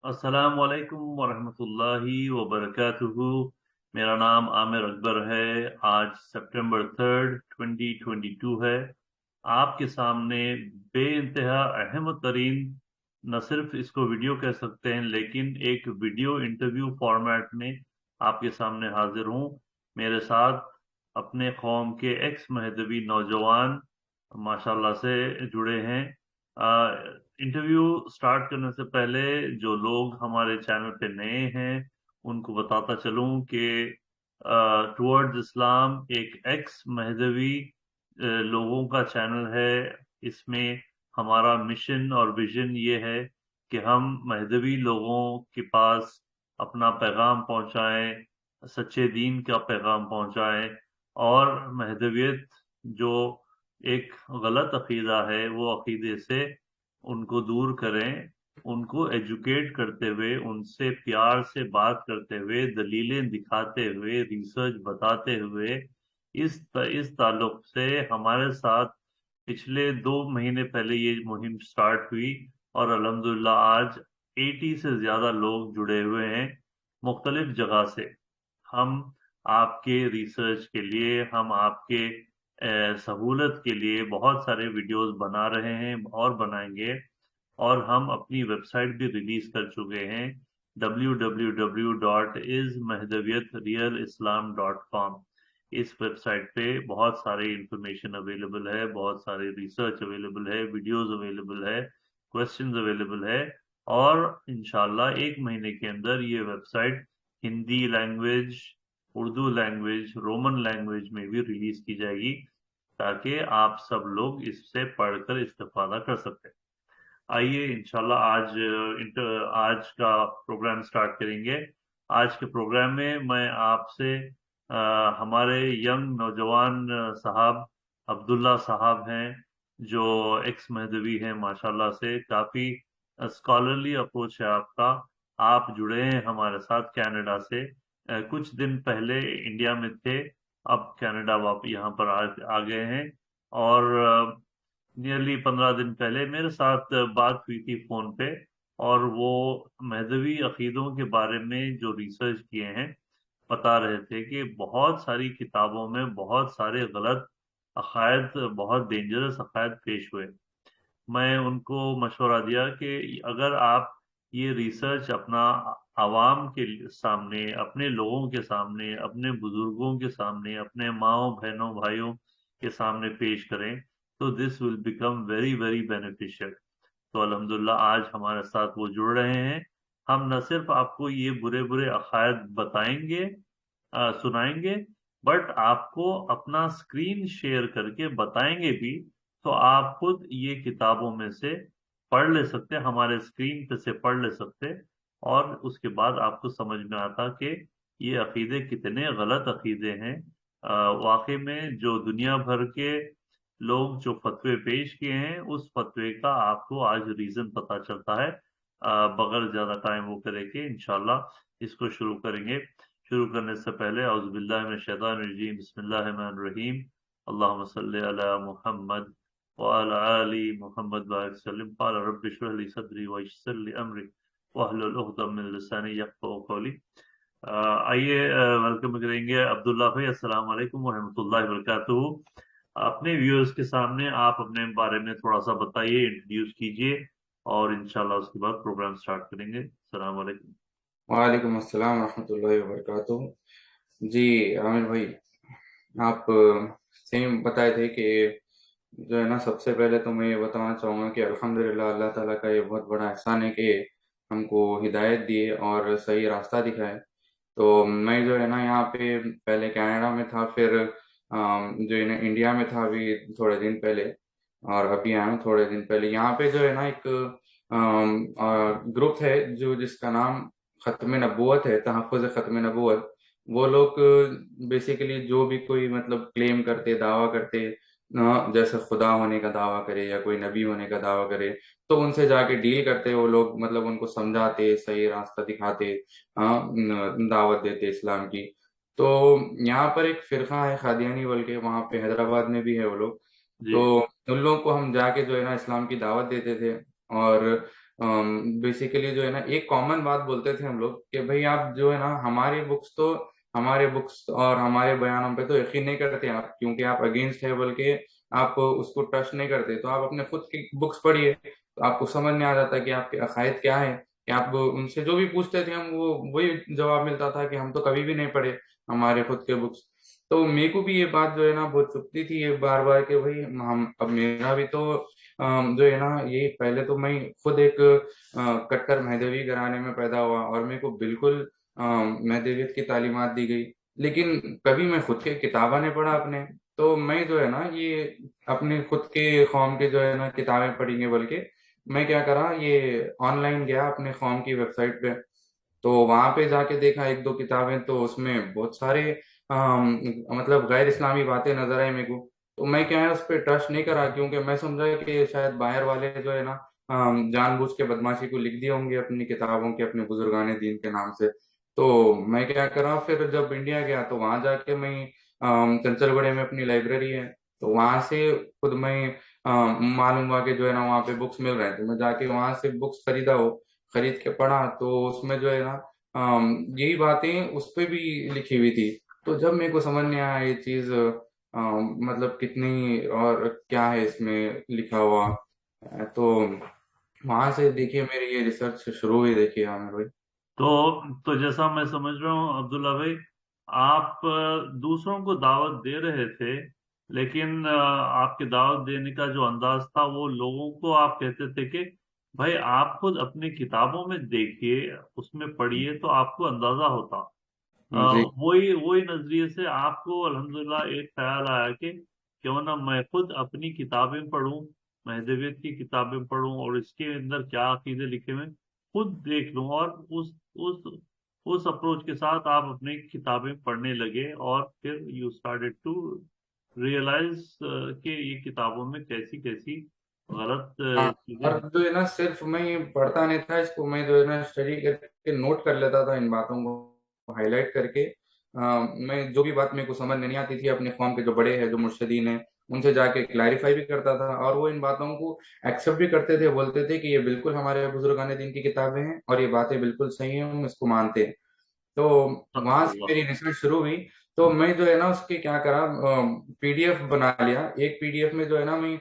अस्सलाम वालेकुम वरहमतुल्लाहि वबरकातुहू। मेरा नाम आमिर अकबर है। आज सितंबर 3 2022 है। आपके सामने बेइंतहा अहम तरीन, न सिर्फ इसको वीडियो कह सकते हैं लेकिन एक वीडियो इंटरव्यू फॉर्मेट में आपके सामने हाजिर हूँ। मेरे साथ अपने कौम के एक्स महदवी नौजवान माशाल्लाह से जुड़े हैं। इंटरव्यू स्टार्ट करने से पहले जो लोग हमारे चैनल पे नए हैं उनको बताता चलूं कि टुवर्ड्स इस्लाम एक एक्स महदवी लोगों का चैनल है। इसमें हमारा मिशन और विजन ये है कि हम महदवी लोगों के पास अपना पैगाम पहुंचाएं, सच्चे दीन का पैगाम पहुंचाएं और महदवियत जो एक गलत अकीदा है वो अकीदे से उनको दूर करें। उनको एजुकेट करते हुए, उनसे प्यार से बात करते हुए, दलीलें दिखाते हुए, रिसर्च बताते हुए। इस ताल्लुक से हमारे साथ पिछले 2 महीने पहले ये मुहिम स्टार्ट हुई और अल्हम्दुलिल्लाह आज 80 से ज्यादा लोग जुड़े हुए हैं मुख्तलिफ जगह से। हम आपके रिसर्च के लिए, हम आपके सहूलत के लिए बहुत सारे वीडियोस बना रहे हैं और बनाएंगे। और हम अपनी वेबसाइट भी रिलीज कर चुके हैं www.ismahdaviyatrrealislam.com। इस वेबसाइट पे बहुत सारी इंफॉर्मेशन अवेलेबल है, बहुत सारे रिसर्च अवेलेबल है, वीडियोस अवेलेबल है, क्वेश्चंस अवेलेबल है। और इंशाल्लाह 1 महीने के अंदर ये website Hindi language, Urdu language, Roman language में भी रिलीज की जाएगी ताकि आप सब लोग इससे पढ़कर इस्तेफादा कर सकें। आइए इंशाल्लाह आज का प्रोग्राम स्टार्ट करेंगे। आज के प्रोग्राम में मैं आपसे हमारे यंग नौजवान साहब अब्दुल्ला साहब हैं जो एक्स महदवी हैं माशाल्लाह से। काफी स्कॉलरली अप्रोच है आपका। आप जुड़े हैं हमारे साथ कनाडा से। कुछ दिन पहले इंडिया में थे, अब कनाडा वापस यहाँ पर आ गए हैं। और नियरली 15 दिन पहले मेरे साथ बात हुई थी फोन पे। और वो मजहबी अकीदों के बारे में जो रिसर्च किए हैं बता रहे थे कि बहुत सारी किताबों में बहुत सारे गलत अकायद, बहुत डेंजरस अकायद पेश हुए। मैं उनको मशवरा दिया कि अगर आप ये रिसर्च अपना आवाम के सामने, अपने लोगों के सामने, अपने बुजुर्गों के सामने, अपने माओ बहनों भाइयों के सामने पेश करें तो this will become very very beneficial. तो अल्हम्दुलिल्लाह आज हमारे साथ वो जुड़ रहे हैं। हम न सिर्फ आपको ये बुरे बुरे अकायद बताएंगे, सुनाएंगे, बट आपको अपना स्क्रीन शेयर करके बताएंगे भी। तो आप खुद ये किताबों में से पढ़ ले सकते, हमारे स्क्रीन पे से पढ़ ले सकते। और उसके बाद आपको समझ में आता कि ये अकीदे कितने गलत अकीदे हैं। वाकई में जो दुनिया भर के लोग जो फतवे पेश किए हैं उस फतवे का आपको आज रीजन पता चलता है। बगैर ज्यादा टाइम वो करे के इंशाल्लाह इसको शुरू करेंगे। शुरू करने से पहले औज़ुबिल्लाहि मिनश शैतानिर रजीम, बिस्मिल्लाहिर्रहमानिर रहीम। अल्लाहुम्मा सल्लि अला मुहम्मद व अला आलि मुहम्मद बारिक वसल्लम। क़ाल रब्बि इश्रह ली सदरी व यस्सिर ली अमरी वहलुल उक़दम मिन लिसानी यफ़क़हू क़ौली। आइए वेलकम करेंगे अब्दुल्ला भाई। अस्सलाम वालेकुम वरहमतुल्लाहि वबरकातुहू। अपने व्यूअर्स के सामने आप अपने बारे में थोड़ा सा बताइए, इंट्रोड्यूस कीजिए और इंशाल्लाह उसके बाद प्रोग्राम स्टार्ट करेंगे। अस्सलाम वालेकुम। वालेकुम अस्सलाम रहमतुल्लाहि व बरकातुहू। जी आमिर भाई, आप सेम बताए थे कि जो है ना, सबसे पहले तो मैं ये बताना चाहूँगा कि अल्हम्दुलिल्लाह अल्लाह ताला का ये बहुत बड़ा एहसान है कि हमको हिदायत दी और सही रास्ता दिखाया। तो मैं जो है ना यहाँ पे पहले कनाडा में था, फिर जो है ना इंडिया में था अभी थोड़े दिन पहले, और अभी आया हूँ थोड़े दिन पहले। यहाँ पे जो है ना एक ग्रुप है जो जिसका नाम ख़त्म नबूवत है, तहफ़्फ़ुज़ ख़त्म नबूवत। वो लोग बेसिकली जो भी कोई मतलब क्लेम करते, दावा करते, जैसे खुदा होने का दावा करे या कोई नबी होने का दावा करे, तो उनसे जाके डील करते वो लोग, मतलब उनको समझाते, सही रास्ता दिखाते, दावत देते इस्लाम की। तो यहाँ पर एक फ़िरक़ा है कादियानी बोल के, वहाँ पे हैदराबाद में भी है वो लोग। जी। तो उन लोगों को हम जाके जो है ना इस्लाम की दावत देते थे। और बेसिकली जो है ना एक कॉमन बात बोलते थे हम लोग कि भाई आप जो है ना हमारे बुक्स और हमारे बयानों पे तो यकीन नहीं करते आप, क्योंकि आप अगेंस्ट है, बल्कि आप उसको ट्रस्ट नहीं करते, तो आप अपने खुद की बुक्स पढ़िए, तो आपको समझ में आ जाता है कि आपके अकायद क्या है। कि आप उनसे जो भी पूछते थे हम वो वही जवाब मिलता था कि हम तो कभी भी नहीं पढ़े हमारे खुद के बुक्स। तो मेरे को भी ये बात जो है ना बहुत चुभती थी ये बार बार कि भाई हम अब मेरा भी तो जो है ना ये पहले तो मैं खुद एक कट्टर महदवी घराने में पैदा हुआ और मेरे को बिल्कुल महदवियत की तालीमात दी गई, लेकिन कभी मैं खुद के किताबा नहीं पढ़ा अपने। तो मैं जो है ना ये अपने खुद के कौम के जो है ना किताबें पढ़ेंगे, बल्कि मैं क्या करा ये ऑनलाइन गया अपने कौम की वेबसाइट पे, तो वहां पे जाके देखा एक दो किताबें, तो उसमें बहुत सारे मतलब गैर इस्लामी बातें नजर आई मेरे को। तो मैं क्या है उस पर ट्रस्ट नहीं करा, क्योंकि मैं समझा कि शायद बाहर वाले जो है ना जानबूझ के बदमाशी को लिख दिए होंगे अपनी किताबों के, अपने बुजुर्गाने दीन के नाम से। तो मैं क्या करा फिर जब इंडिया गया तो वहां जाके मैं चंचलगढ़ में अपनी लाइब्रेरी है, तो वहां से खुद मैं मालूम हुआ कि जो है ना वहाँ पे बुक्स मिल रहे हैं, तो मैं जाके वहां से बुक्स खरीदा हो, खरीद के पढ़ा, तो उसमें जो है ना यही बातें उस पे भी लिखी हुई थी। तो जब मेरे को समझ नहीं आया ये चीज मतलब कितनी और क्या है इसमें लिखा हुआ, तो वहां से देखिए मेरी ये रिसर्च शुरू हुई, देखिए आमिर भाई। तो जैसा मैं समझ रहा हूँ अब्दुल्ला भाई, आप दूसरों को दावत दे रहे थे, लेकिन आपके दावत देने का जो अंदाज था वो लोगों को आप कहते थे कि भाई आप खुद अपनी किताबों में देखिए, उसमें पढ़िए तो आपको अंदाजा होता। अ, जी वही वही नजरिए से आपको अल्हम्दुलिल्लाह एक ख्याल आया कि क्यों ना मैं खुद अपनी किताबें पढूं, महदवियत की किताबें पढूं और इसके अंदर क्या अकीदे लिखे हुए हैं, खुद देख लूं। और उस उस अप्रोच के साथ आप अपनी किताबें पढ़ने लगे और फिर यू स्टार्टेड टू रियलाइज कि ये किताबों में कैसी कैसी गलत हाँ। चीजें और हैं। जो है ना सिर्फ मैं ये पढ़ता नहीं था इसको, मैं जो है ना स्टडी करके नोट कर लेता था इन बातों को हाईलाइट करके। मैं जो भी बात मेरे को समझ नहीं आती थी अपने कौम के जो बड़े हैं जो मुर्शदीन हैं उनसे जाके क्लैरिफाई भी करता था, और वो इन बातों को एक्सेप्ट भी करते थे, बोलते थे कि ये बिल्कुल हमारे बुजुर्गान दीन की किताबें हैं और ये बातें बिल्कुल सही हैं, हम इसको मानते हैं। तो वहां से अल्लाह। मेरी रिसर्च शुरू हुई। तो मैं जो है ना उसके क्या करा, पीडीएफ बना लिया, एक पीडीएफ में जो है ना मैं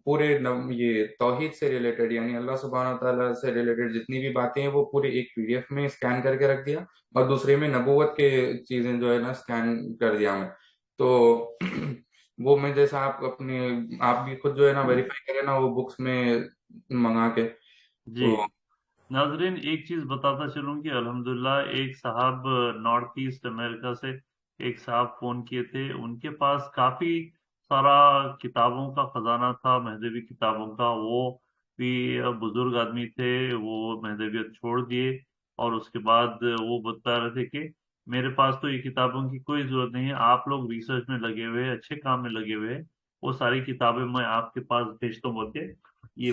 पूरे ये तौहीद से रिलेटेड यानी अल्लाह सुब्हानहू व तआला से रिलेटेड जितनी भी बातें हैं वो पूरे एक पीडीएफ में स्कैन करके रख दिया, और दूसरे में नबूवत के चीजें जो है ना स्कैन कर दिया मैं। तो वो मैं जैसा आप अपने आप भी खुद जो है ना वेरीफाई करें ना वो बुक्स में मंगा के, जी। तो नाजरीन, एक चीज बताता चलूं कि अल्हम्दुलिल्लाह एक साहब नॉर्थ ईस्ट अमेरिका से एक साहब फोन किए थे, उनके पास काफी सारा किताबों का खजाना था, महदवी किताबों का। वो भी बुजुर्ग आदमी थे, वो महदवियत छोड़ दिए और उसके बाद वो बता रहे थे कि मेरे पास तो ये किताबों की कोई जरूरत नहीं है, आप लोग रिसर्च में लगे हुए हैं, अच्छे काम में लगे हुए हैं, वो सारी किताबें मैं आपके पास भेजता हूँ बोल के ये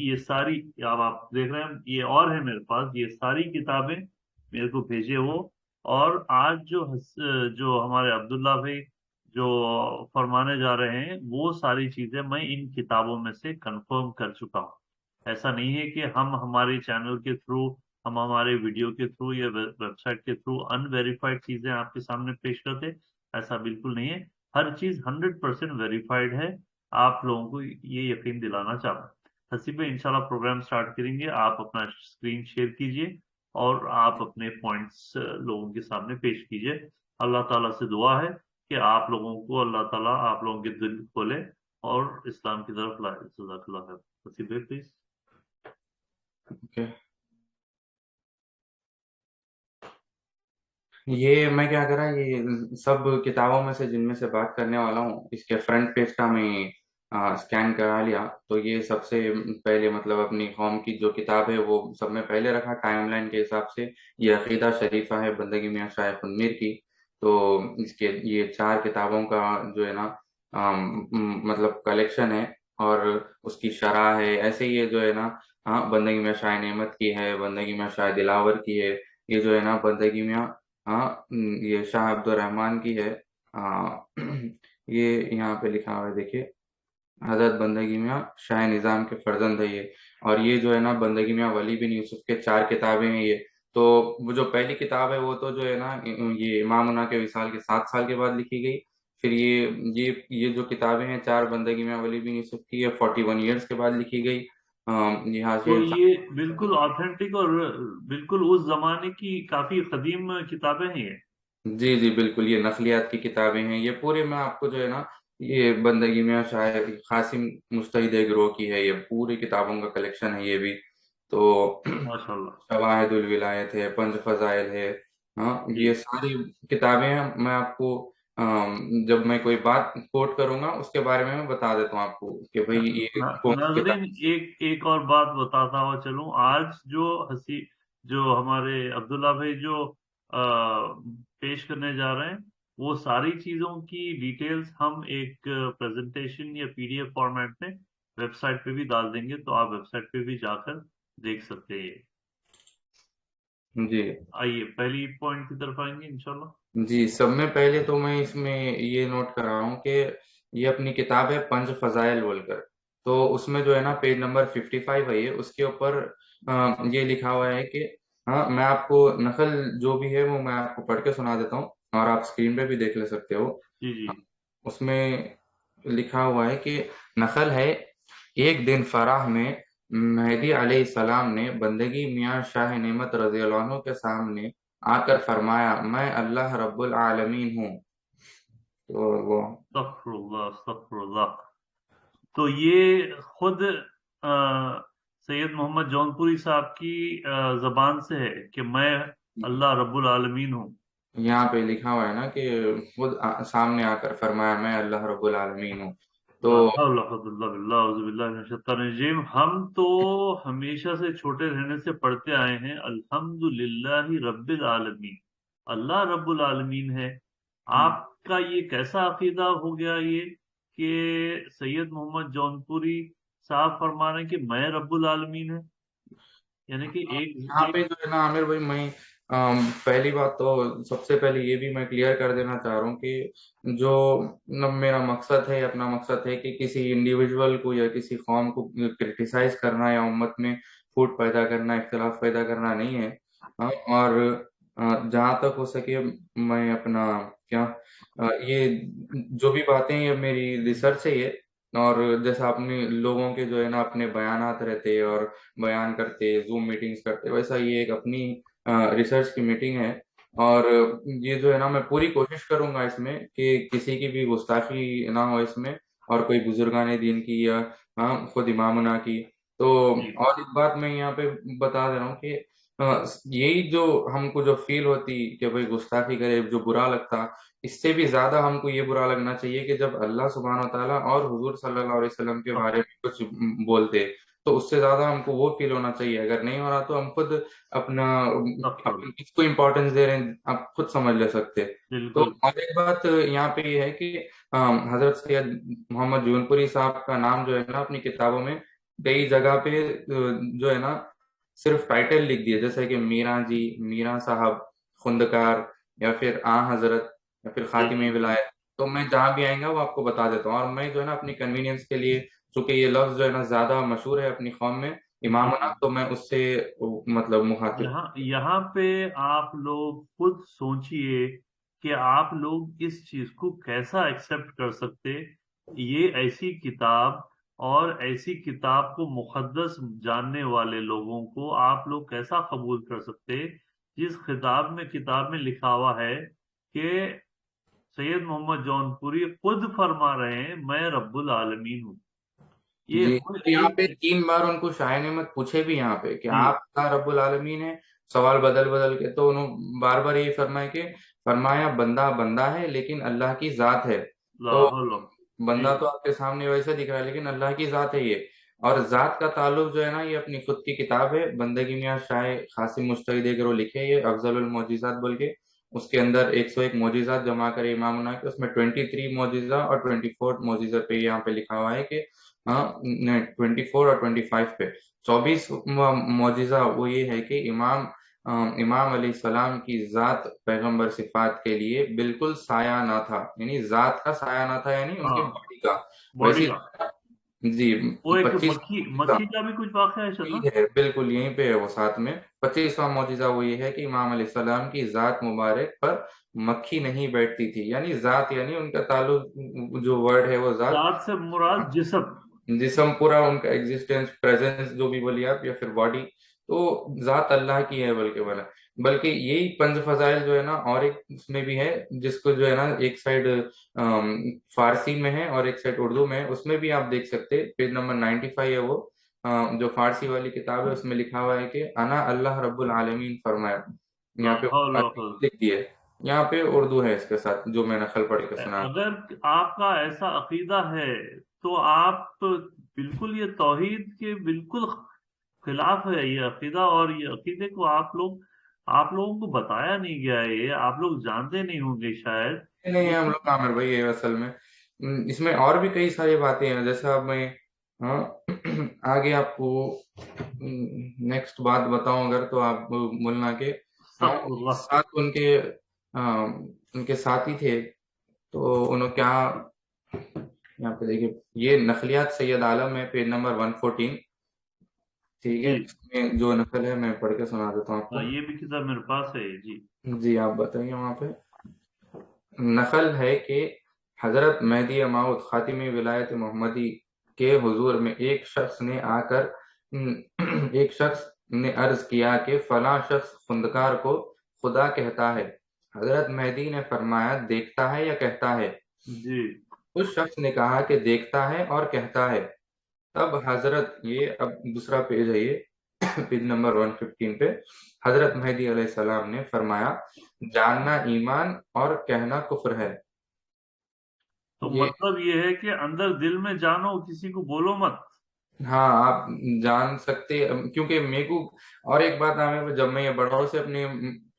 ये सारी, अब आप देख रहे हैं ये और है मेरे पास, ये सारी किताबें मेरे को भेजे वो। और आज जो हमारे अब्दुल्ला भाई जो फरमाने जा रहे हैं वो सारी चीजें मैं इन किताबों में से कंफर्म कर चुका हूँ। ऐसा नहीं है कि हम हमारे चैनल के थ्रू, हम हमारे वीडियो के थ्रू या वेबसाइट के थ्रू अनवेरिफाइड चीजें आपके सामने पेश करते, ऐसा बिल्कुल नहीं है। हर चीज 100% वेरीफाइड है। आप लोगों को ये यकीन दिलाना चाहता हूँ। हसीब भाई, इंशाल्लाह प्रोग्राम स्टार्ट करेंगे, आप अपना स्क्रीन शेयर कीजिए और आप अपने पॉइंट्स लोगों के सामने पेश कीजिए। अल्लाह ताला से दुआ है कि आप लोगों को अल्लाह ताला आप लोगों के दिल खोले और इस्लाम की तरफ लाए। जज़ाकल्लाह खैर। हसीब भाई प्लीज। ओके। ये मैं क्या करा, ये सब किताबों में से जिनमें से बात करने वाला हूँ इसके फ्रंट पेज का मैं स्कैन करा लिया। तो ये सबसे पहले मतलब अपनी कौम की जो किताब है वो सब में पहले रखा टाइमलाइन के हिसाब से। ये अकीदा शरीफा है बंदगी मियां शाइख उन्मीर की। तो इसके ये चार किताबों का जो है ना मतलब कलेक्शन है, और उसकी शरह है, ऐसे ही ये जो है ना हाँ बंदगी मियां शाह नेमत की है, बंदगी मियां शाह दिलावर की है, ये जो है ना बंदगी मियां हाँ ये शाह अब्दुल रहमान की है। ये यहाँ पे लिखा हुआ है देखिए, हजरत बंदगी मियां शाह निजाम के फर्जंद है ये। اور یہ جو ہے نا بندگی میاں ولی بن یوسف کے 4 کتابیں ہیں یہ. تو وہ جو پہلی کتاب ہے وہ تو جو ہے نا یہ امامنا کے وصال کے 7 سال کے بعد لکھی گئی. پھر یہ جو کتابیں ہیں 4 بندگی میاں ولی بن یوسف کی، یہ 41 ایئرس کے بعد لکھی گئی. یہ تو حاشیہ یہ بالکل آتھینٹک اور بالکل اس زمانے کی کافی قدیم کتابیں ہیں یہ. جی جی بالکل، یہ نقلیات کی کتابیں ہیں یہ پورے. میں آپ کو جو ہے نا یہ بندگی میں شاعر قاسم مجتہد گروہ کی ہے، یہ پوری کتابوں کا کلیکشن ہے یہ بھی. تو ماشاء اللہ. شواہد الولایت ہے، پنج فضائل ہے. ہاں جی. یہ ساری کتابیں ہیں. میں آپ کو جب میں کوئی بات کوٹ کروں گا اس کے بارے میں بتا دیتا ہوں آپ کو کہ بھئی یہ کون سی کتاب. ناظرین، ایک اور بات بتاتا ہوا چلوں. آج جو ہمارے عبداللہ بھائی جو پیش کرنے جا رہے ہیں، وہ ساری چیزوں کی ڈیٹیلز ہم ایک پریزنٹیشن یا PDF فارمیٹ میں ویب سائٹ پہ بھی ڈال دیں گے، تو آپ ویب سائٹ پہ بھی جا کر دیکھ سکتے ہیں. جی آئیے پہلی پوائنٹ کی طرف آئیں گے انشاءاللہ. جی، سب میں پہلے تو میں اس میں یہ نوٹ کر رہا ہوں کہ یہ اپنی کتاب ہے پنج فضائل بول کر. تو اس میں جو ہے نا پیج نمبر 55 ہے، یہ اس کے اوپر یہ لکھا ہوا ہے کہ ہاں میں آپ کو نقل جو بھی ہے وہ میں آپ کو پڑھ کے سنا دیتا ہوں، اور آپ اسکرین پہ بھی دیکھ لے سکتے ہو. جی جی. اس میں لکھا ہوا ہے کہ نقل ہے: ایک دن فراہ میں مہدی علیہ السلام نے بندگی میاں شاہ نعمت رضی اللہ عنہ کے سامنے آ کر فرمایا، میں اللہ رب العالمین ہوں. تو وہ استغفر اللہ استغفر اللہ. تو یہ خود سید محمد جون پوری صاحب کی زبان سے ہے کہ میں اللہ رب العالمین ہوں. یہاں پہ لکھا ہوا ہے نا کہ خود سامنے آ کر فرمایا، میں اللہ رب العالمین ہوں. تو لا حول ولا قوة الا باللہ، اعوذ باللہ من الشیطان الرجیم. ہم تو ہمیشہ سے چھوٹے رہنے سے پڑھتے آئے ہیں الحمد للہ رب العالمین، اللہ رب العالمین ہے. آپ کا یہ کیسا عقیدہ ہو گیا یہ کہ سید محمد جون پوری صاحب فرما رہے ہیں کہ میں رب العالمین ہے؟ یعنی کہ یہاں پہ جو ہے نا عامر بھائی، میں پہلی بات تو سب سے پہلے یہ بھی میں کلیئر کر دینا چاہ رہا ہوں کہ جو میرا مقصد ہے، اپنا مقصد ہے کہ کسی انڈیویجول کو یا کسی قوم کو کرٹیسائز کرنا یا امت میں پھوٹ پیدا کرنا، اختلاف پیدا کرنا نہیں ہے. اور جہاں تک ہو سکے میں اپنا کیا یہ جو بھی باتیں یہ میری ریسرچ ہے یہ. اور جیسا اپنے لوگوں کے جو ہے نا اپنے بیانات رہتے اور بیان کرتے، زوم میٹنگز کرتے، ویسا یہ ایک اپنی ریسرچ کی میٹنگ ہے. اور یہ جو ہے نا میں پوری کوشش کروں گا اس میں کہ کسی کی بھی گستاخی نہ ہو اس میں، اور کوئی بزرگان دین کی یا خود امامنا کی. تو اور ایک بات میں یہاں پہ بتا دے رہا ہوں کہ یہی جو ہم کو جو فیل ہوتی کہ بھئی گستاخی کرے، جو برا لگتا، اس سے بھی زیادہ ہم کو یہ برا لگنا چاہیے کہ جب اللہ سبحانہ وتعالیٰ اور حضور صلی اللہ علیہ وسلم کے بارے میں کچھ بولتے، تو اس سے زیادہ ہم کو وہ فیل ہونا چاہیے. اگر نہیں ہو رہا تو ہم خود اپنا کس کو امپورٹینس دے رہے ہیں آپ خود سمجھ لے سکتے. تو بالکل. اور ایک بات یہاں پہ یہ ہے کہ حضرت سید محمد جون پوری صاحب کا نام جو ہے نا اپنی کتابوں میں کئی جگہ پہ جو ہے نا صرف ٹائٹل لکھ دیا، جیسے کہ میراں جی، میراں صاحب، خندکار، یا پھر حضرت، یا پھر خاتم ولایت. تو میں جہاں بھی آئیں گا وہ آپ کو بتا دیتا ہوں. اور میں جو ہے نا اپنی کنوینئنس کے لیے، چونکہ یہ لفظ جو ہے نا زیادہ مشہور ہے اپنی قوم میں امامنا، تو میں اس سے مطلب مخاطب. یہاں پہ آپ لوگ خود سوچئے کہ آپ لوگ اس چیز کو کیسا ایکسپٹ کر سکتے. یہ ایسی کتاب اور ایسی کتاب کو مقدس جاننے والے لوگوں کو آپ لوگ کیسا قبول کر سکتے جس کتاب میں لکھا ہوا ہے کہ سید محمد جون پوری خود فرما رہے ہیں میں رب العالمین ہوں. یہ جی، یہاں پہ ایک. 3 بار ان کو شاہ نعمت پوچھے بھی یہاں پہ کہ جی. آپ کا رب العالمین ہے، سوال بدل بدل کے. تو انہوں بار بار یہی فرمایا بندہ بندہ ہے لیکن اللہ کی ذات ہے. لا تو حول. جی. بندہ تو آپ کے سامنے ویسے دکھ رہا ہے لیکن اللہ کی ذات ہے یہ. اور ذات کا تعلق جو ہے نا یہ اپنی خود کی کتاب ہے بندگی میاں شاہ قاسم مجتہد گروہ لکھے، یہ افضل المعجزات بول کے. اس کے اندر 101 معجزات جمع کرے امامنا کے. اس میں 23 معجزہ اور 24 معجزہ پہ یہاں پہ لکھا ہوا ہے کہ 24 اور 25 پہ 24 معجزہ وہ یہ ہے کہ امام علیہ السلام کی ذات پیغمبر صفات کے لیے بالکل سایہ نہ تھا، یعنی ذات کا سایہ نہ تھا، یعنی ان کے باڈی کا. باڈی ویسی کا. जी, वो एक 25 मक्खी मक्खी का भी कुछ वाक़या है शायद यही ना? है, बिल्कुल यहीं पे है वो साथ में। 25वां मौजिज़ा वो ये है कि इमाम अलैहिस्सलाम की ज़ात मुबारक पर मक्खी नहीं बैठती थी। यानी ज़ात यानी उनका ताल्लुक जो वर्ड है वो ज़ात, ज़ात से मुराद जिस्म। जिस्म पूरा उनका एग्जिस्टेंस प्रेजेंस जो भी बोलिए आप, या फिर बॉडी, तो जात अल्लाह की है बल्कि यही पंज फजाइल जो है ना, और एक उसमें भी है जिसको जो है ना, एक साइड फारसी में है और एक साइड उर्दू में है। उसमें भी आप देख सकते हैं, पेज नंबर 95 है वो, जो फारसी वाली किताब है उसमें लिखा हुआ है कि अना अल्लाह रब्बुल आलमीन फरमाया। ला यहाँ पे हौल वला अरबी कुव्वत। लिख दिए, यहाँ पे उर्दू है इसके साथ जो मैं नकल पढ़ के सुना। अगर आपका ऐसा अकीदा है तो आप बिल्कुल ये तौहीद के बिल्कुल खिलाफ है ये अकीदा, और ये अकीदे को आप लोगों को बताया नहीं गया है, ये आप लोग जानते नहीं होंगे शायद। नहीं, हम लेकिन लोग आमिर भाई ये असल में इसमें और भी कई सारी बातें हैं। जैसे अब मैं, हाँ, आगे आपको नेक्स्ट बात बताऊं अगर, तो आप बोलना के, हाँ, अस्तगफुरुल्लाह। साथ उनके साथी थे, तो उन्होंने क्या, यहाँ पे देखिए, ये नकलियात सैयद आलम है, पेज नंबर 114। ठीक है, जी। इसमें जो नकल है मैं पढ़ के सुना देता हूँ हाँ, आपको। ये भी किताब मेरे पास है जी। जी, आप बताइए वहाँ पे। नकल है कि हजरत मेहदी मौऊद खातिम विलायत मोहम्मदी के हुजूर में एक शख्स ने अर्ज किया कि फला शख्स खुंदकार को खुदा कहता है। हजरत मेहदी ने फरमाया, देखता है या कहता है? जी। उस शख्स ने कहा कि देखता है और कहता है। तब हजरत, ये अब दूसरा पेज है ये, पेज नंबर 115 पे, हजरत मेहदी अलैहिस्सलाम ने फरमाया, जानना ईमान और कहना कुफ्र है। तो ये, मतलब ये है कि अंदर दिल में जानो, किसी को बोलो मत। हाँ, आप जान सकते, क्योंकि मेरे को, और एक बात हमें, जब मैं ये बड़ों से अपने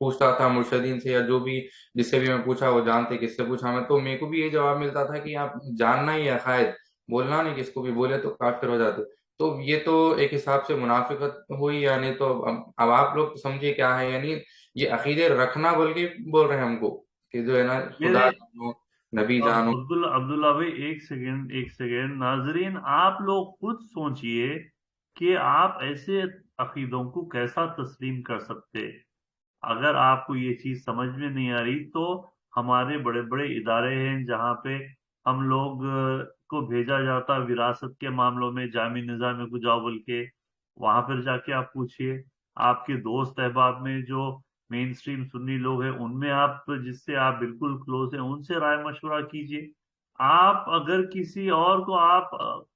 पूछता था, मुर्शदीन से या जो भी, जिससे भी मैं पूछा वो जानते, किससे पूछा मैं, तो मेरे को भी ये जवाब मिलता था कि आप जानना ही है शायद, बोलना नहीं, किसको भी बोले तो काफिर हो जाते। तो ये तो एक हिसाब से मुनाफिकत हुई, यानी तो अब आप लोग समझिए क्या है, यानी ये अकीदे रखना बोल के बोल रहे हैं हमको कि जो है ना, मेरे खुदा जानो, नबी अब जानो। अब्दुल्ला भाई, एक सेकेंड नाजरीन, आप लोग खुद सोचिए कि आप ऐसे अकीदों को कैसा तस्लीम कर सकते। अगर आपको ये चीज समझ में नहीं आ रही तो हमारे बड़े बड़े इदारे हैं जहाँ पे हम लोग को भेजा जाता है विरासत के मामलों में, जामी निज़ाम को जाओ बोल के, वहां पर जाके आप पूछिए। आपके दोस्त अहबाब में जो मेन स्ट्रीम सुन्नी लोग हैं उनमें आप, जिससे आप बिल्कुल क्लोज हैं, उनसे राय मशवरा कीजिए। आप अगर किसी और को आप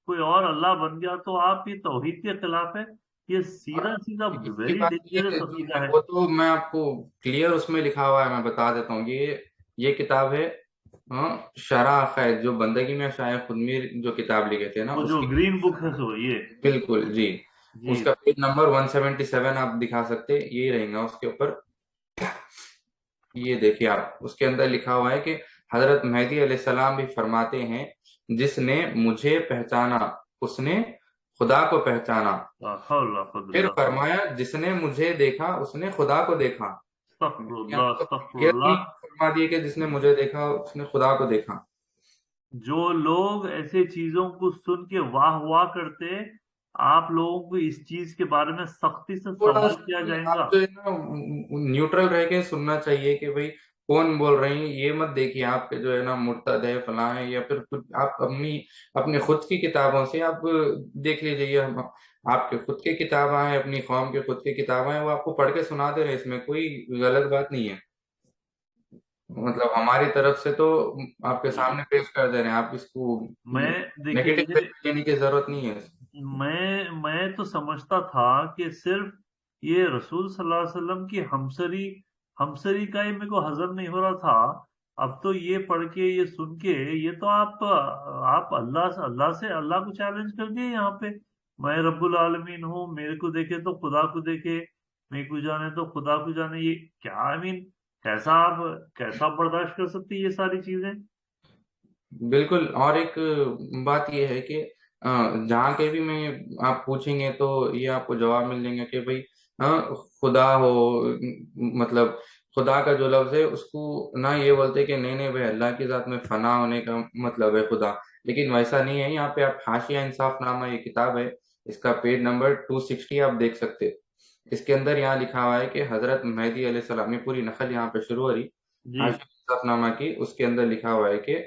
कोई और अल्लाह बन गया तो आप ये तौहीद के खिलाफ है। ये सीधा सीधा इसकी वेरी बात ये डेंजरस जो अकीदा है है। वो तो मैं आपको क्लियर उसमें लिखा हुआ है, मैं बता देता हूँ। ये किताब है, शरा अक़ाइद, जो बंदगी में शायद खुदमीर जो किताब लिखे थे ना, वो जो उसकी, ग्रीन बुक है सो ये। बिल्कुल जी, जी। उसका पेज नंबर 177 आप दिखा सकते हैं, यही रहेगा उसके ऊपर। ये देखिए आप, उसके अंदर लिखा हुआ है कि हजरत मेहदी अलैहिस्सलाम भी फरमाते हैं, जिसने मुझे पहचाना उसने खुदा को पहचाना। ला हौल वला फिर कुव्वत। फरमाया, जिसने मुझे देखा उसने खुदा को देखा। यहाँ अस्तगफुरुल्लाह तो क्लियरली अस्तगफुरुल्लाह। फरमा दिए कि जिसने मुझे देखा उसने खुदा को देखा। जो लोग ऐसे चीजों को सुन के वाह वाह करते, आप लोगों को इस चीज के बारे में सख्ती से थोड़ा सवाल किया उसमें आप जाएगा। जो है ना, न्यूट्रल रह के सुनना चाहिए कि भाई कौन बोल रहे हैं। ये मत देखिए आपके जो है ना मुर्तद है, फलां है, या फिर कुछ आप अपने खुद की किताबों से आप देख लीजिए। आपके खुद की किताबें हैं, अपनी कौम के खुद की किताबें हैं, वो आपको पढ़ के सुना दे रहे हैं, इसमें कोई गलत बात नहीं है। मतलब हमारी तरफ से तो आपके सामने पेश कर दे रहे हैं, आप इसको मैं नेगेटिव वे देखिए, में लेने की जरूरत नहीं है। मैं तो समझता था कि सिर्फ ये रसूल सल्लल्लाहु अलैहि वसल्लम की हमसरी हमसरी का ही मेरे को हजम नहीं हो रहा था। अब तो ये पढ़ के, ये सुन के, ये तो आप अल्लाह को चैलेंज कर दिए यहाँ पे। मैं रब्बुल आलमीन हूँ, मेरे को देखे तो खुदा को देखे, मेरे को जाने तो खुदा को जाने, ये क्या आई मीन, कैसा आप कैसा बर्दाश्त कर सकते हैं ये सारी चीजें। बिल्कुल, और एक बात ये है कि जहाँ के भी मैं आप पूछेंगे तो ये आपको जवाब मिल जाएंगे कि भाई, खुदा हो, मतलब खुदा का जो लफ्ज है उसको ना ये बोलते कि नहीं नहीं भाई, अल्लाह की जात में फना होने का मतलब है खुदा। لیکن ویسا نہیں ہے. یہاں پہ آپ حاشیہ انصاف نامہ یہ کتاب ہے، اس کا پیج نمبر 260 آپ دیکھ سکتے. اس کے اندر یہاں لکھا ہوا ہے کہ حضرت مہدی علیہ السلام، یہ پوری نقل یہاں پہ شروع ہو رہی جی حاشیہ انصاف نامہ کی. اس کے اندر لکھا ہوا ہے کہ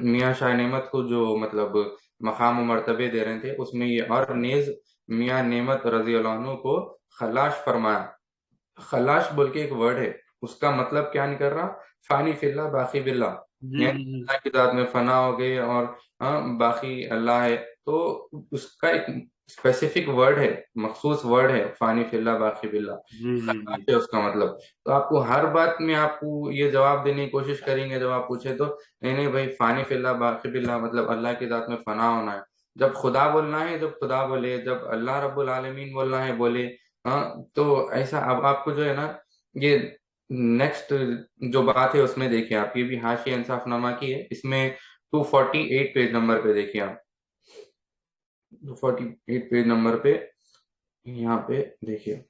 میاں شاہ نعمت کو جو مطلب مقام و مرتبے دے رہے تھے، اس میں یہ اور نیز میاں نعمت رضی اللہ عنہ کو خلاش فرمایا. خلاش بول کے ایک ورڈ ہے، اس کا مطلب کیا نہیں کر رہا، فانی فی اللہ باقی باللہ، جی یعنی جی جی اللہ کی ذات میں فنا ہو گئے اور باقی اللہ ہے. تو اس کا ایک اسپیسیفک ورڈ ہے، مخصوص ورڈ ہے، فانی فی اللہ باقی باللہ، جی جی جی. خلاش ہے اس کا مطلب. تو آپ کو ہر بات میں آپ کو یہ جواب دینے کی کوشش کریں گے جب آپ پوچھے تو، نہیں نہیں بھائی، فانی فی اللہ باقی باللہ مطلب اللہ کی ذات میں فنا ہونا ہے. جب خدا بولنا ہے جب خدا بولے، جب اللہ رب العالمین بولنا ہے بولے. ہاں. تو ایسا اب آپ کو جو ہے نا یہ نیکسٹ جو بات ہے اس میں دیکھیے آپ، یہ بھی حاشیہ انصاف نامہ کی ہے، اس میں 248 پیج نمبر پہ دیکھیے آپ، 248 پیج نمبر پہ یہاں پہ دیکھیے.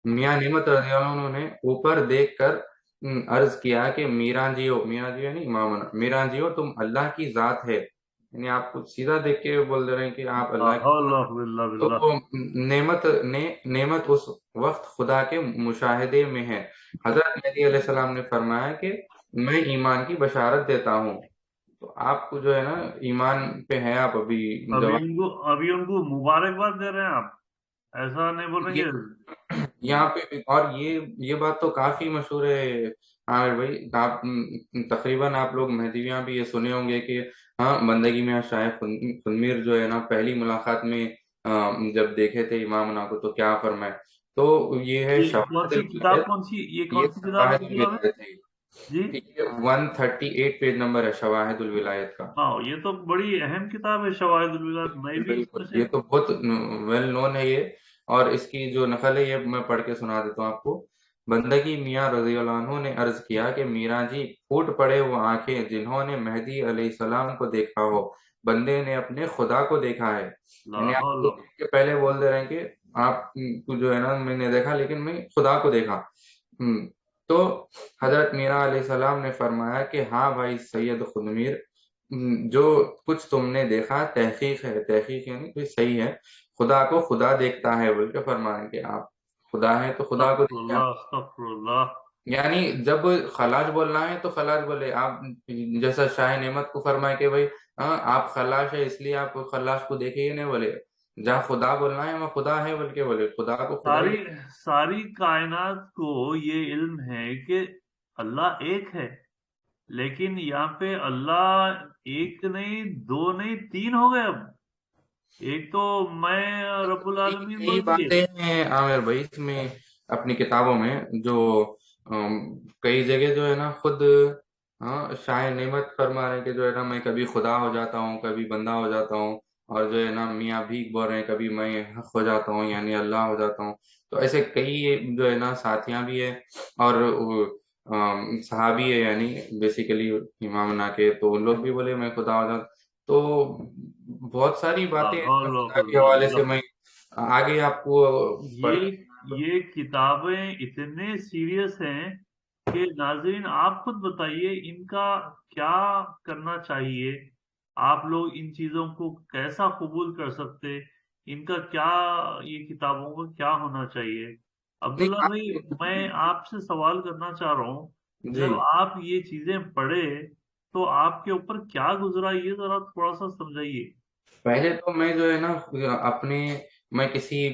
میاں نعمت رضی اللہ عنہ نے اوپر دیکھ کر عرض کیا کہ میراں جیو، میراں جیو یعنی امامنا، میراں جیو تم اللہ کی ذات ہے. یعنی آپ کو سیدھا دیکھ کے بول دے رہے ہیں کہ آپ لا اللہ کی. حول ولا قوة الا تو باللہ. نعمت اس وقت خدا کے مشاہدے میں ہے. حضرت مہدی علیہ السلام نے فرمایا کہ میں ایمان کی بشارت دیتا ہوں. تو آپ کو جو ہے نا ایمان پہ ہے، آپ ابھی جواب. ابھی ان کو مبارکباد دے رہے ہیں آپ، ایسا نہیں بولیں گے. یہاں پہ اور یہ بات تو کافی مشہور ہے عامر بھائی. آپ تقریباً آپ لوگ مہدویاں بھی یہ سنے ہوں گے کہ ہاں بندگی میں شاہ خنمیر جو ہے نا پہلی ملاقات میں جب دیکھے تھے امامنا کو تو کیا فرمائے. تو یہ ہے یہ کون شواہد سی کتاب، الولایت. یہ یہ کون سی کتاب شواہد مطلب ہے؟ الولایت ہے. جی. یہ 138 پیج نمبر ہے شواہد الولایت کا. ہاں، یہ تو بڑی اہم کتاب ہے شواہد الولاد، میں بھی اس میں بالکل، سے. یہ تو بہت ویل نون ہے یہ. اور اس کی جو نقل ہے یہ میں پڑھ کے سنا دیتا ہوں آپ کو. بندگی میاں رضی اللہ عنہ نے عرض کیا کہ میراں جی، پھوٹ پڑے وہ آنکھیں جنہوں نے مہدی علیہ السلام کو دیکھا ہو، بندے نے اپنے خدا کو دیکھا ہے. لا یعنی آپ حول. کو کہ پہلے بول دے رہے ہیں کہ آپ کو جو ہے نا میں نے دیکھا لیکن میں خدا کو دیکھا. تو حضرت میرا علیہ السلام نے فرمایا کہ ہاں بھائی سید خدمیر، جو کچھ تم نے دیکھا تحقیق ہے، تحقیق یعنی کوئی صحیح ہے. خدا کو خدا دیکھتا ہے بول کے فرمایا کہ آپ خدا ہے تو خدا کو استغفر دیکھیں. اللہ استغفر اللہ. یعنی جب خلاش بولنا ہے تو خلاش بولے آپ، جیسا شاہ نعمت کو فرمائے کہ بھائی آپ خلاش ہے اس لیے آپ خلاش کو دیکھے ہی نہیں بولے. جہاں خدا بولنا ہے وہاں خدا ہے بول کے بولے، خدا کو خدا ہی. ساری کائنات کو یہ علم ہے کہ اللہ ایک ہے، لیکن یہاں پہ اللہ ایک نہیں، دو نہیں، تین ہو گئے اب. ایک تو میں رب العالمین کئی بول دیے. باتیں ہیں عامر بھائی اس میں اپنی کتابوں میں جو کئی جگہ جو ہے نا خود شاہ نعمت فرما رہے ہیں کہ جو ہے نا میں کبھی خدا ہو جاتا ہوں، کبھی بندہ ہو جاتا ہوں. اور جو ہے نا میاں بھیک بول رہے ہیں کبھی میں حق ہو جاتا ہوں یعنی اللہ ہو جاتا ہوں. تو ایسے کئی جو ہے نا ساتھیاں بھی ہے اور صحابی ہے یعنی بیسیکلی امامنا کے، تو ان لوگ بھی بولے میں خدا ہو جاتا. تو بہت ساری لا باتیں حول ولا خدا کے قوة الا حوالے سے باللہ. میں آگے آپ کو پڑھ. یہ کتابیں اتنے سیریس ہیں کہ ناظرین آپ خود بتائیے ان کا کیا کرنا چاہیے. آپ لوگ ان چیزوں کو کیسا قبول کر سکتے، ان کا کیا، یہ کتابوں کا کیا ہونا چاہیے. نہیں عبداللہ بھائی، آپ میں آپ سے سوال کرنا چاہ رہا ہوں، جی جب آپ یہ چیزیں پڑھے تو آپ کے اوپر کیا گزرا، یہ ذرا تھوڑا سا سمجھائیے. پہلے تو میں جو ہے نا اپنے میں کسی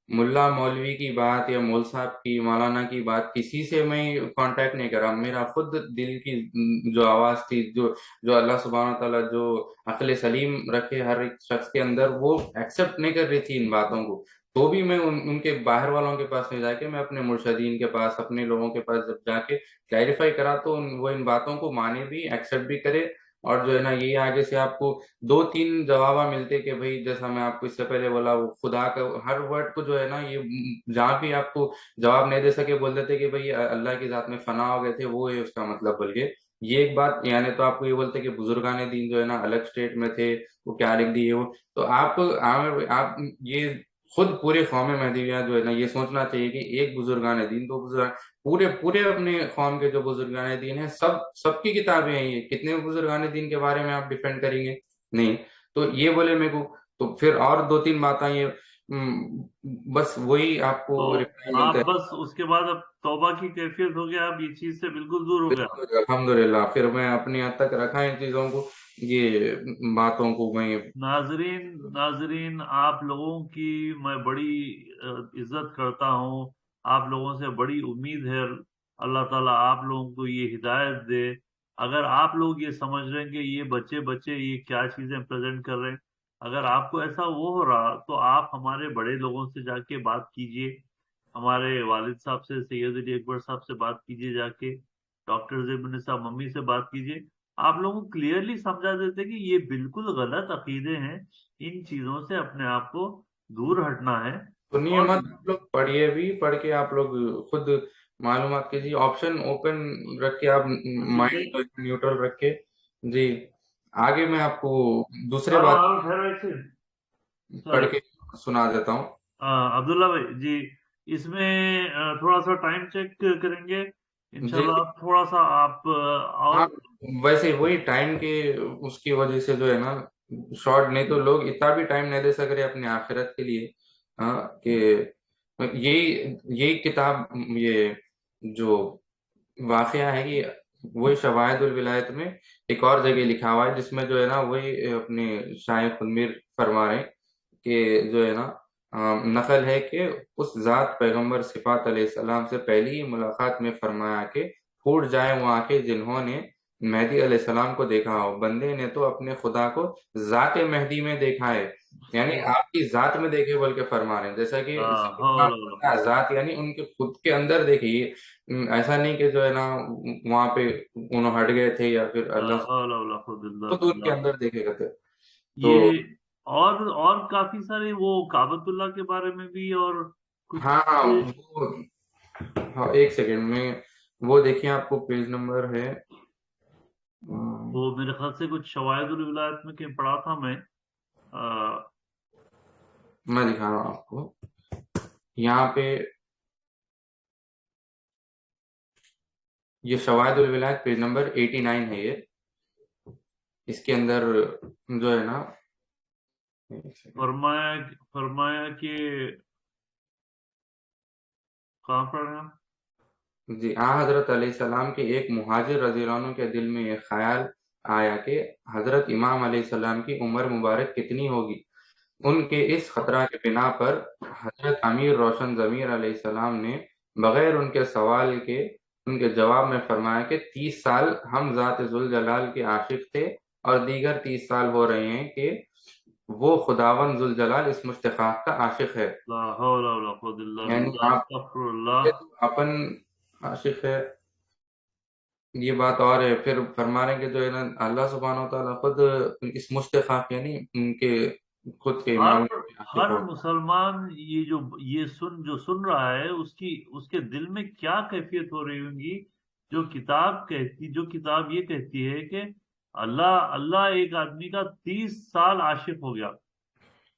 ملا مولوی کی بات یا مول صاحب کی مولانا کی بات کسی سے میں کانٹیکٹ نہیں کرا. میرا خود دل کی جو آواز تھی، جو اللہ سبحانہ تعالیٰ جو عقل سلیم رکھے ہر ایک شخص کے اندر، وہ ایکسپٹ نہیں کر رہی تھی ان باتوں کو. تو بھی میں ان کے باہر والوں کے پاس نہیں جا کے، میں اپنے مرشدین کے پاس، اپنے لوگوں کے پاس جب جا کے کلیریفائی کرا تو وہ ان باتوں کو مانے بھی، ایکسپٹ بھی کرے. اور جو ہے نا یہ آگے سے آپ کو دو تین جواب ملتے کہ بھائی جیسا میں آپ کو اس سے پہلے بولا، وہ خدا کا ہر ورڈ کو جو ہے نا یہ جہاں بھی آپ کو جواب نہیں دے سکے بول دیتے کہ بھائی اللہ کی ذات میں فنا ہو گئے تھے، وہ ہے اس کا مطلب بول کے. یہ ایک بات. یعنی تو آپ کو یہ بولتے کہ بزرگان دین جو ہے نا الگ اسٹیٹ میں تھے، وہ کیا لکھ دیے وہ. تو آپ یہ खुद पूरे कौम महदीया जो है ना, ये सोचना चाहिए कि एक बुजुर्गान दीन, दो बुजुर्ग, पूरे पूरे अपने कौम के जो बुजुर्गान दीन है, सबकी किताबें हैं ये। कितने बुजुर्गान दीन के बारे में आप डिफेंड करेंगे? नहीं। तो ये बोले मेरे को, तो फिर और दो तीन बातें ये, बस वही तो आपको रिप्लाई मिलता आप है। बस उसके बाद अब तौबा की कैफियत हो गया, आप ये चीज से बिल्कुल दूर हो गया। बिल्कुल अल्हम्दुलिल्लाह, फिर मैं अपने हद तक रखा इन चीजों को, ये बातों को मैं। नाजरीन, नाजरीन, आप लोगों की मैं बड़ी इज्जत करता हूँ। आप लोगों से बड़ी उम्मीद है। अल्लाह ताला आप लोगों को ये हिदायत दे। अगर आप लोग ये समझ रहे हैं कि ये बच्चे बच्चे ये क्या चीजें प्रेजेंट कर रहे हैं, अगर आपको ऐसा वो हो रहा तो आप हमारे बड़े लोगों से जाके बात कीजिए। हमारे वालिद साहब से, सैयद अली अकबर साहब से बात कीजिए जाके। डॉक्टर ज़ैनुल साहब मम्मी से बात कीजिए। आप लोगों को क्लियरली समझा देते कि ये बिल्कुल गलत अकीदे हैं। इन चीजों से अपने आप को दूर हटना है। सुनिए और मत, आप लोग पढ़िए भी, पढ़ के आप लोग खुद मालूमात कीजिए, ऑप्शन ओपन रख के आप, देख, माइंड न्यूट्रल रख के। जी। आगे मैं आपको दूसरे बात हाँ, ठहरो एक सेकंड। पढ़ सॉरी। के सुना देता हूँ। अब्दुल्ला भाई जी, इसमें थोड़ा सा टाइम चेक करेंगे जी। इंशाल्लाह। थोड़ा सा आप हाँ, और। वैसे वही टाइम के, उसकी वजह से जो है ना, शॉर्ट, नहीं तो लोग इतना भी टाइम नहीं दे सक रहे अपने आखिरत के लिए। हाँ, कि यही यही किताब, ये जो वाकया है कि वही शवाहिदुल विलायत में एक और जगह लिखा हुआ है, जिसमें जो है ना वही अपने शायख खुदमीर फरमा रहे हैं कि जो है ना, नकल है कि उस जात पैगंबर सिफात अलैहिस्सलाम से पहली ही मुलाकात में फरमाया कि फूट जाए वो आंखें जिन्होंने मेहदी अलैहिस्सलाम को देखा हो, बंदे ने तो अपने खुदा को जाते मेहदी में देखा है। यानी आपकी जात में देखे बोल के फरमा रहे हैं, जैसा कि हौला वला कुव्वता। जात यानी उनके खुद के अंदर देखिए। ऐसा नहीं कि जो है ना वहां पे उन्होंने हट गए थे या फिर ला अल्लाह हौला वला कुव्वता इल्ला खुद उनके बिल्लाह। अंदर देखेगा थे। तो ये और काफी सारे वो काबतुल्लाह के बारे में भी और कुछ हाँ हाँ चीजें। हाँ, एक सेकंड में वो देखिए, आपको पेज नंबर है, वो मेरे ख्याल से कुछ शवाहिदुल विलायत में कहीं पढ़ा था मैं। मैं दिखा रहा हूँ आपको यहाँ पे। ये शवाहिदुल विलायत पेज नंबर 89 है ये। इसके अंदर जो है ना, एक सेकंड। फरमाया फरमाया कि कहाँ पर है? जी, हजरत अलैहिस्सलाम के एक मुहाजिर रज़ियल्लाहु अन्हु के दिल में ये ख्याल आया कि हजरत इमाम अलैहिस्सलाम की उम्र मुबारक कितनी होगी। उनके इस खतरा के बिना पर हजरत अमीर रोशन ज़मीर अलैहिस्सलाम ने बगैर उनके सवाल के उनके जवाब में फरमाया कि 30 साल हम ज़ात जुल जलाल के आशिक थे, और दीगर 30 साल हो रहे हैं कि वो खुदावन जुल जलाल इस मुश्तकाक का आशिक है। ला हौला वला कुव्वता इल्ला यानी बिल्लाह, आप अस्तगफिरुल्लाह। अपन आशिक है, ये बात और है। फिर फरमा रहे हैं कि जो है ना, अल्लाह सुब्हानहू व तआला खुद इस मुश्तकाक यानी उनके खुद के हर इमाम के आशिक हर हो। मुसलमान ये सुन रहा है, उसकी उसके दिल में क्या कैफियत हो रही होगी। जो किताब ये कहती है कि अल्लाह अल्लाह एक आदमी का 30 साल आशिक हो गया।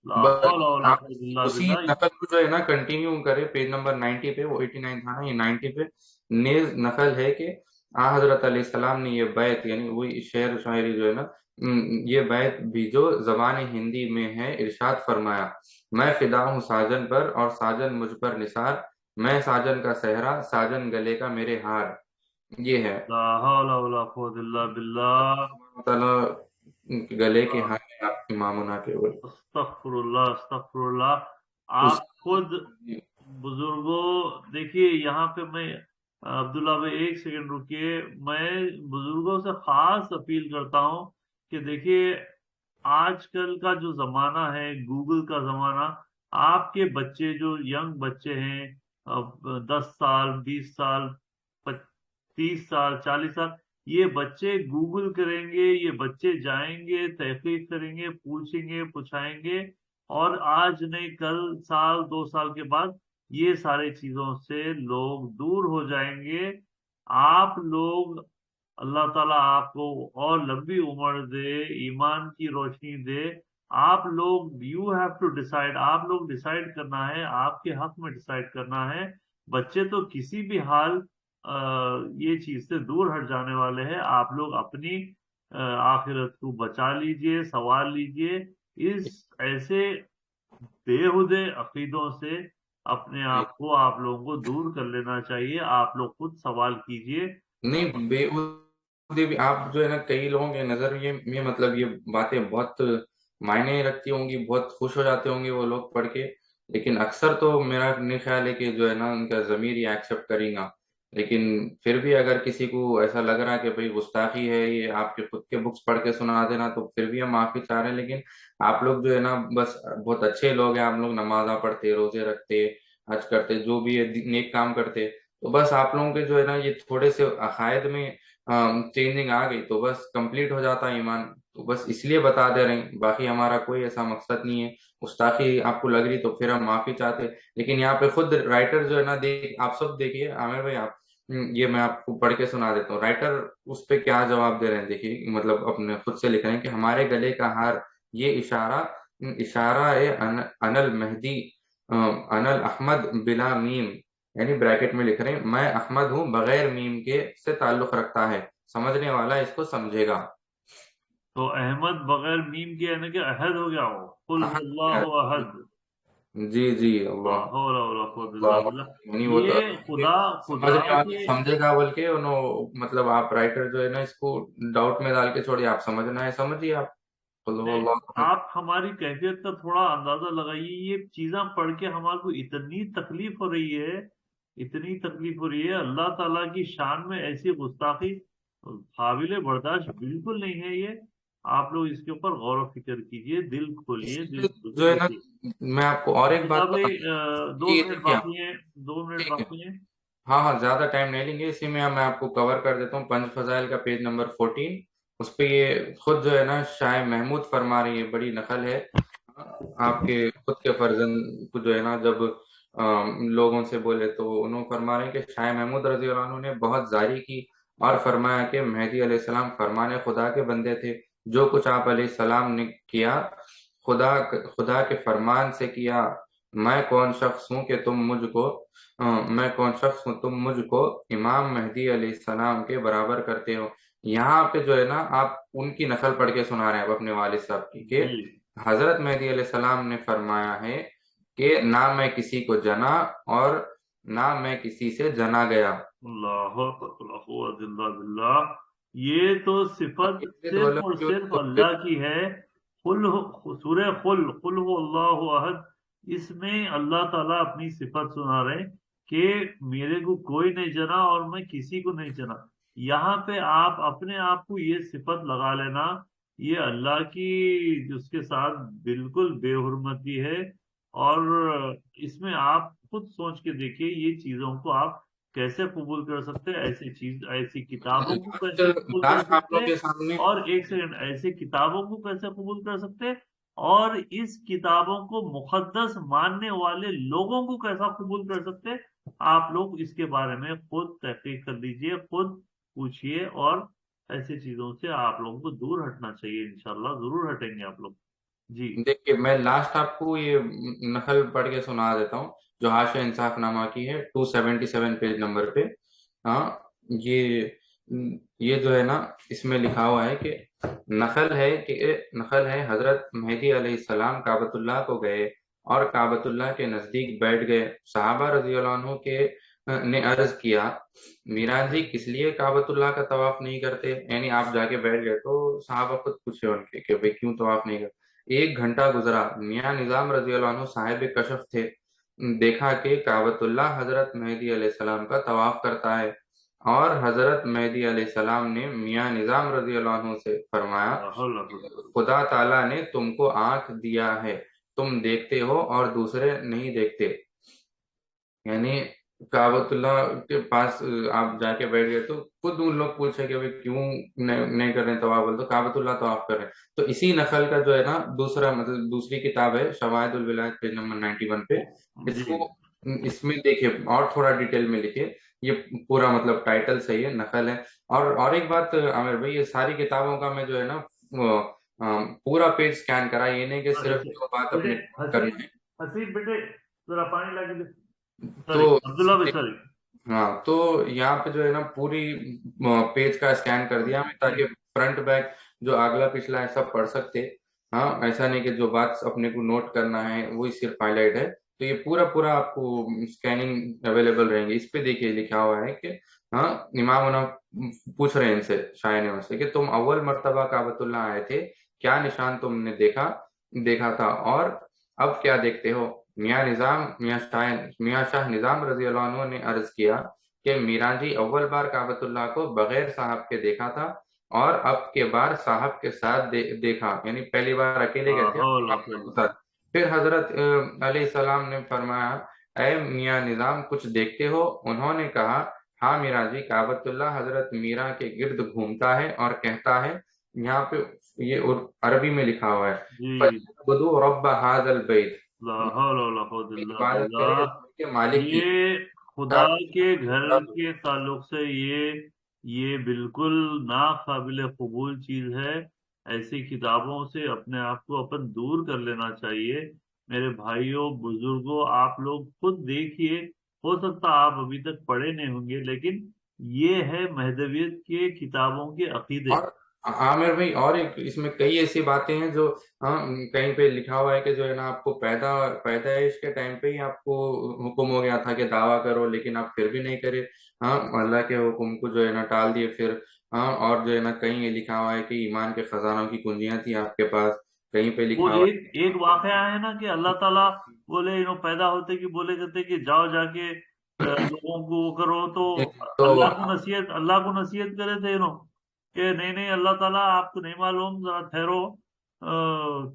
ला बस हौला वला आप कुव्वता इल्ला उसी बिल्लाह। नकल को जो है ना कंटिन्यू करें, पेज नंबर 90 पे, वो 89 था ना, ये 90 पे नेज नकल है कि आ हजरत अलैहिस्सलाम ने ये बैत यानी वही शेर शायरी जो है ना, ये बैत भी जो जबान हिंदी में है, इरशाद फरमाया, मैं फिदा हूँ साजन पर और साजन मुझ पर निसार, मैं साजन का सेहरा साजन गले का मेरे हार। ये है। ला हौला वला कुव्वता इल्ला बिल्लाह। ताला गले के हार है आपकी मामुना के बोल। अस्तगफिरुल्लाह, अस्तगफिरुल्लाह। उस आप खुद बुजुर्गों, देखिए यहाँ पे मैं, अब्दुल्ला भाई एक सेकंड रुकिए। मैं बुजुर्गों से खास अपील करता हूँ कि देखिए, आजकल का जो जमाना है, गूगल का जमाना। आपके बच्चे जो यंग बच्चे हैं, 10 साल, 20 साल, 30 साल, 40 साल, ये बच्चे गूगल करेंगे, ये बच्चे जाएंगे, तहकीक करेंगे, पूछेंगे, पुछाएंगे। और आज नहीं कल, साल 2 साल के बाद ये सारी चीजों से लोग दूर हो जाएंगे। आप लोग, अल्लाह ताला आपको और लंबी उम्र दे, ईमान की रोशनी दे। آپ لوگ یو ہیو ٹو ڈیسائڈ، آپ لوگ ڈیسائڈ کرنا ہے، آپ کے حق میں ڈیسائڈ کرنا ہے. بچے تو کسی بھی حال یہ چیز سے دور ہٹ جانے والے ہیں. آپ لوگ اپنی آخرت کو بچا لیجئے، سوال لیجئے. اس ایسے بےہودے عقیدوں سے اپنے آپ کو، آپ لوگوں کو دور کر لینا چاہیے. آپ لوگ خود سوال کیجئے. نہیں بے بھی آپ جو ہے نا، کئی لوگوں کے نظریے میں مطلب یہ باتیں بہت معنی رکھتی ہوں گی، بہت خوش ہو جاتے ہوں گے وہ لوگ پڑھ کے، لیکن اکثر تو میرا نہیں خیال ہے کہ جو ہے نا ان کا ضمیر یہ ایکسپٹ کرے گا. لیکن پھر بھی اگر کسی کو ایسا لگ رہا ہے کہ بھئی گستاخی ہے یہ، آپ کے خود کے بکس پڑھ کے سنا دینا، تو پھر بھی ہم معافی چاہ رہے ہیں. لیکن آپ لوگ جو ہے نا بس بہت اچھے لوگ ہیں، آپ لوگ نمازاں پڑھتے، روزے رکھتے، حج کرتے، جو بھی ہے نیک کام کرتے. تو بس آپ لوگوں کے جو ہے نا یہ تھوڑے سے عقائد میں چینجنگ آ گئی تو بس کمپلیٹ ہو جاتا ہے ایمان. تو بس اس لیے بتا دے رہے ہیں، باقی ہمارا کوئی ایسا مقصد نہیں ہے. گستاخی آپ کو لگ رہی تو پھر ہم معافی چاہتے. لیکن یہاں پہ خود رائٹر جو ہے نا، آپ سب دیکھیے عامر بھائی، آپ یہ میں آپ کو پڑھ کے سنا دیتا ہوں. رائٹر اس پہ کیا جواب دے رہے ہیں دیکھیے، مطلب اپنے خود سے لکھ رہے ہیں کہ ہمارے گلے کا ہار یہ اشارہ اشارہ ہے ان المہدی ان الاحمد بلا میم، یعنی بریکٹ میں لکھ رہے ہیں میں احمد ہوں بغیر میم کے سے تعلق رکھتا ہے، سمجھنے والا اس کو سمجھے گا. تو احمد بغیر میم کے یعنی کہ احد ہو گیا ہو. قل هو اللہ احد. جی جی، لا اللہ حول ولا قوت الا اللہ، باللہ. یعنی وہ تو یہ خدا خدا سمجھنے والا کے سمجھے گا بول کے انہوں، مطلب آپ رائٹر جو ہے نا اس کو ڈاؤٹ میں ڈال کے چھوڑیے، آپ سمجھنا ہے سمجھیے آپ. نہیں، اللہ آپ ہماری کیفیت کا تھوڑا اندازہ لگائیے. یہ چیزیں پڑھ کے ہمارے کو اتنی تکلیف ہو رہی ہے، اتنی تکلیف ہو رہی ہے. اللہ تعالیٰ کی شان میں ایسی گستاخی قابل برداشت بالکل نہیں ہے یہ. آپ لوگ اس کے اوپر غور و فکر کیجئے، دل کھولیے، دل کھول کے جو ہے نا، دیکھیے. میں آپ کو اور ایک مرتضیٰ بات بھائی، بتاؤں. 2 منٹ دیکھیے آپ، باقی ہیں، 2 منٹ ٹھیک ہے، باقی ہیں. ہاں ہاں، زیادہ ٹائم نہیں لیں گے. اسی میں میں آپ کو کور کر دیتا ہوں پنج فضائل کا پیج نمبر 14. اس پہ یہ خود جو ہے نا شاہ محمود فرما رہی ہے، بڑی نقل ہے آپ کے خود کے فرزند کو جو ہے نا جب لوگوں سے بولے تو انہوں فرما رہے ہیں کہ شاہ محمود رضی اللہ عنہ نے بہت زاری کی اور فرمایا کہ مہدی علیہ السلام فرمان خدا کے بندے تھے. جو کچھ آپ علیہ السلام نے کیا خدا کے فرمان سے کیا. میں کون شخص ہوں کہ تم مجھ کو میں کون شخص ہوں تم مجھ کو امام مہدی علیہ السلام کے برابر کرتے ہو. یہاں پہ جو ہے نا آپ ان کی نقل پڑھ کے سنا رہے ہیں اپنے والد صاحب کی کہ جی. حضرت مہدی علیہ السلام نے فرمایا ہے کہ نہ میں کسی کو جنا اور نہ میں کسی سے جنا گیا. اللہ قوت الا باللہ. یہ تو صفت صرف اور صرف اللہ کی ہے. سورہ قل هو اللہ احد، اس میں اللہ تعالیٰ اپنی صفت سنا رہے کہ میرے کو کوئی نہیں جنا اور میں کسی کو نہیں جنا. یہاں پہ آپ اپنے آپ کو یہ صفت لگا لینا، یہ اللہ کی اس کے ساتھ بالکل بے حرمتی ہے. اور اس میں آپ خود سوچ کے دیکھیے یہ چیزوں کو آپ کیسے قبول کر سکتے، ایسی چیز، ایسی کتابوں کو کیسے قبول کر لاسٹ آپ لوگ سکتے. کے سامنے اور ایک سیکنڈ، ایسی کتابوں کو کیسے قبول کر سکتے، اور اس کتابوں کو مقدس ماننے والے لوگوں کو کیسا قبول کر سکتے. آپ لوگ اس کے بارے میں خود تحقیق کر لیجئے، خود پوچھئے، اور ایسی چیزوں سے آپ لوگوں کو دور ہٹنا چاہیے. انشاءاللہ ضرور ہٹیں گے آپ لوگ. جی. دیکھیے میں لاسٹ آپ کو یہ نقل پڑھ کے سنا دیتا ہوں جو حاشیہ انصاف نامہ کی ہے 277 پیج نمبر پہ. ہاں، یہ یہ جو ہے نا اس میں لکھا ہوا ہے کہ نقل ہے حضرت مہدی علیہ السلام کعبۃ اللہ کو گئے اور کعبۃ اللہ کے نزدیک بیٹھ گئے. صحابہ رضی اللہ عنہ کے نے عرض کیا میران جی کس لیے کعبۃ اللہ کا طواف نہیں کرتے، یعنی آپ جا کے بیٹھ گئے تو صحابہ خود پوچھے ان کے کہ بھئی کیوں طواف نہیں کرتے. 1 گھنٹہ گزرا، میاں نظام رضی اللہ عنہ صاحب کشف تھے، دیکھا کہ کعبۃ اللہ حضرت مہدی علیہ السلام کا طواف کرتا ہے. اور حضرت مہدی علیہ السلام نے میاں نظام رضی اللہ عنہ سے فرمایا لا حول ولا قوت الا باللہ. خدا تعالیٰ نے تم کو آنکھ دیا ہے، تم دیکھتے ہو اور دوسرے نہیں دیکھتے. یعنی کعبۃ اللہ کے پاس آپ جا کے بیٹھ گئے تو خود ان لوگ پوچھے کہ کیوں نہیں کر رہے ہیں طواف، بول تو کعبۃ اللہ طواف کر رہے ہیں. تو اسی نقل کا جو ہے نا دوسرا مطلب دوسری کتاب ہے شواہد الولایت پیج نمبر 91 پہ. اس جی. کو اس میں دیکھیے اور تھوڑا ڈیٹیل میں لکھے، یہ پورا مطلب ٹائٹل صحیح ہے، نقل ہے. اور ایک بات عامر بھائی، یہ ساری کتابوں کا میں جو ہے نا पूरा पेज स्कैन करा, ये नहीं कि सिर्फ अच्छा जो बात बेटे, अपने हसीब, करनी है। हसीब बेटे जरा पानी ला के दे। तो सॉरी अब्दुल्ला भाई, सॉरी। हाँ, तो यहाँ पे जो है ना पूरी पेज का स्कैन कर दिया हमें, ताकि फ्रंट बैक जो अगला पिछला है सब पढ़ सकते। हाँ, ऐसा नहीं कि जो बात अपने को नोट करना है वही सिर्फ हाईलाइट है। तो ये पूरा पूरा आपको स्कैनिंग अवेलेबल रहेंगे। इस पे देखिए लिखा हुआ है कि हाँ, इमाम ना पूछ रहे हैं इनसे, शायने से, कि तुम अव्वल मर्तबा काबतुल्लाह आए थे, क्या निशान तुमने देखा देखा था, और अब क्या देखते हो? मियाँ शाह निजाम रजी अल्लाह अन्हु ने अर्ज किया कि मीरान जी अव्वल बार काबतुल्लाह को बगैर साहब के देखा था, और अब के बार साहब के साथ देखा, यानी पहली बार अकेले ला गए थे हौला इमाम साहब के कुव्वता। साथ। फिर हजरत अलैहि सलाम ने फरमाया, अय मियाँ निजाम कुछ देखते हो? उन्होंने कहा, हाँ मीरा जी, काबतुल्लाह हजरत मीरा के गिर्द घूमता है और कहता है, यहाँ पे ये अरबी में लिखा हुआ है, जी, फअबुदू रब्ब हाज़ल बैत, ला हौला वला कुव्वता इल्ला इबादत करे बिल्लाह। इस घर के मालिक की। ये खुदा के घर के ताल्लुक से ये बिल्कुल नाकाबिल कबूल चीज है। ऐसी किताबों से अपने आप को अपन दूर कर लेना चाहिए। मेरे भाइयों बुजुर्गों, आप लोग खुद देखिए, हो सकता आप अभी तक पढ़े नहीं होंगे, लेकिन ये है महदवियत के किताबों के अकीदे। और आमिर भाई, और एक इसमें कई ऐसी बातें हैं जो, हाँ, कहीं पे लिखा हुआ है कि जो है ना आपको पैदाइश के टाइम पे ही आपको हुक्म हो गया था कि दावा करो, लेकिन आप फिर भी नहीं करे। हाँ, अल्लाह के हुक्म को जो है ना टाल दिए फिर। हाँ, और जो है ना कहीं ये लिखा हुआ है कि ईमान के खजानों की कुंजियां थी आपके पास, कहीं पे वो लिखा हुआ एक एक वाकया है ना कि अल्लाह ताला बोले इन्हों पैदा होते कि बोले करते कि जाओ जाके लोगों को वो करो, तो है। तो अल्लाह को नसीहत करे थे इन्हों कि नहीं नहीं अल्लाह ताला आपको नहीं मालूम, जरा ठहरो।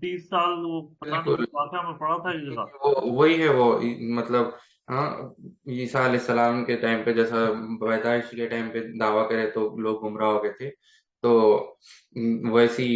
30 साल वो पता नहीं बिल्कुल, किस वाकया में पड़ा था ये जगह। वो वही है वो, मतलब हाँ, ईसा अलैहिस्सलाम के टाइम पे जैसा पैदाइश के टाइम पे दावा करे तो लोग गुमराह हो गए थे, तो वैसी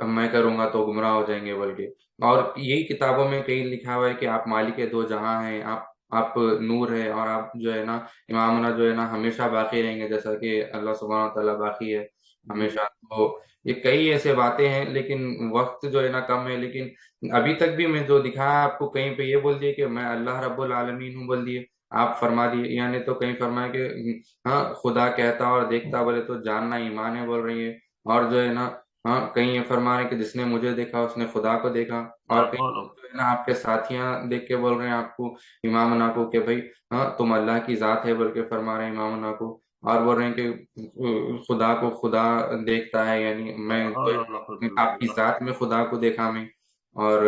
मैं करूंगा तो गुमराह हो जाएंगे बल्कि। और यही किताबों में कहीं लिखा हुआ है कि आप मालिक दो जहां हैं, आप नूर है, और आप जो है ना इमामना जो है ना हमेशा बाकी रहेंगे, जैसा कि अल्लाह सुब्हानहू व तआला बाकी है जी, हमेशा। तो ये कई ऐसे बातें हैं, लेकिन वक्त जो है ना कम है। लेकिन अभी तक भी मैं जो दिखाया आपको, कहीं पे ये बोल दिए कि मैं अल्लाह रब्बुल आलमीन हूँ बोल दिए, आप फरमा दिए, यानी तो कहीं फरमाया कि हाँ खुदा कहता और देखता बोले तो जानना ईमान है बोल रही है। और जो है ना, हाँ, कहीं ये फरमा रहे हैं कि जिसने मुझे देखा उसने खुदा को देखा। और कहीं लाहौल। जो है ना आपके साथियां देख के बोल रहे हैं आपको, इमामना को, कि भाई हाँ तुम अल्लाह की जात है बोल के फरमा रहे हैं इमामना को। और बोल रहे हैं कि खुदा को खुदा देखता है, यानी मैं जो है आपकी जात में खुदा को देखा मैं। और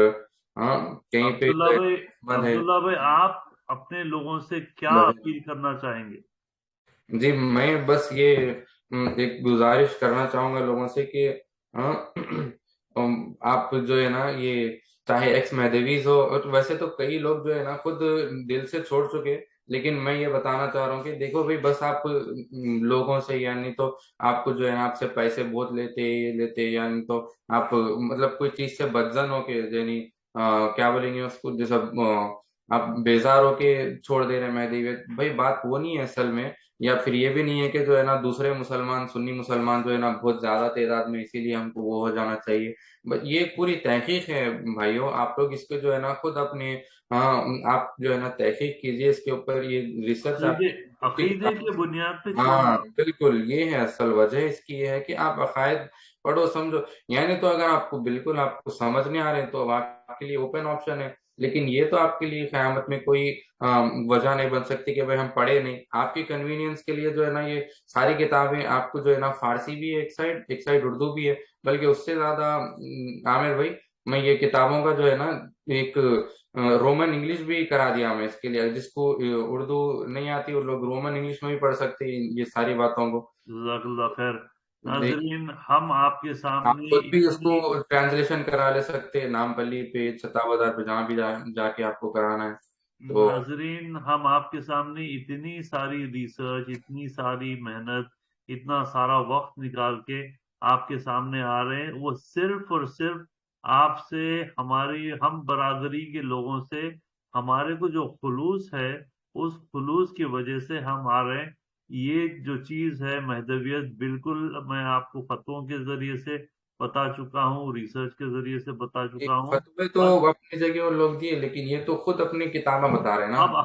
हाँ, कहीं पे अब्दुल्ला जो है भाई, बंद है। अब्दुल्ला भाई, आप अपने लोगों से क्या अपील करना चाहेंगे? जी, मैं बस ये एक गुजारिश करना चाहूंगा लोगों से कि हाँ, आप जो है ना ये चाहे एक्स महदवीज हो, और वैसे तो कई लोग जो है ना खुद दिल से छोड़ चुके, लेकिन मैं ये बताना चाह रहा हूँ कि देखो भाई, बस आप लोगों से, यानी तो आपको जो है ना आपसे पैसे बहुत लेते ये लेते, यानी तो आप मतलब कोई चीज से बदजन हो के, यानी क्या बोलेंगे उसको, जैसा आप बेजार होके छोड़ दे रहे महदवीयत, भाई बात वो नहीं है असल में। या फिर ये भी नहीं है कि जो है ना दूसरे मुसलमान, सुन्नी मुसलमान जो है ना बहुत ज्यादा तादाद में, इसीलिए हमको वो हो जाना चाहिए। बट ये पूरी तहकीक है भाइयों, आप लोग इसको जो है ना खुद अपने, हाँ, आप जो है ना तहकीक कीजिए इसके ऊपर, ये रिसर्च आप अकीदे, की अकीदे किताबों की से। बुनियाद पे हाँ, छोड़िए। बिल्कुल, ये है असल वजह इसकी, ये है कि आप अकायद पढ़ो समझो। यानी तो अगर आपको बिल्कुल आपको समझ नहीं आ रहे तो अब आपके लिए ओपन ऑप्शन है, लेकिन ये तो आपके लिए क़यामत में कोई वजह नहीं बन सकती कि भाई हम पढ़े नहीं। आपकी कन्वीनियंस के लिए जो है ना ये सारी किताबें आपको जो है ना, फारसी भी है एक साइड उर्दू भी है, बल्कि उससे ज्यादा आमिर भाई, मैं ये किताबों का जो है ना एक रोमन इंग्लिश भी करा दिया मैं इसके लिए, जिसको उर्दू नहीं आती वो लोग रोमन इंग्लिश में भी पढ़ सकते हैं ये सारी बातों को। जज़ाकल्लाह खैर। जी, नाजरीन, हम आपके आप सामने खुद भी उसको इतनी, ट्रांसलेशन करा ले सकते हैं, नामपल्ली पे, छतावदार पे, जहाँ भी जाके आपको कराना है तो। नाजरीन, हम आपके सामने इतनी सारी रिसर्च, इतनी सारी मेहनत, इतना सारा वक्त निकाल के आपके सामने आ रहे हैं, वो सिर्फ और सिर्फ आपसे, हमारी हम बरादरी के लोगों से हमारे को जो खुलूस है, उस खुलूस की वजह से हम आ रहे हैं। ये जो चीज है महदवियत, बिल्कुल मैं आपको फतवों के जरिए से बता चुका हूँ, रिसर्च के जरिए से बता ये चुका हूँ। फतवे तो और अपनी जगह वो लोग दिए, लेकिन ये तो खुद अपनी किताबें बता रहे हैं ना। अब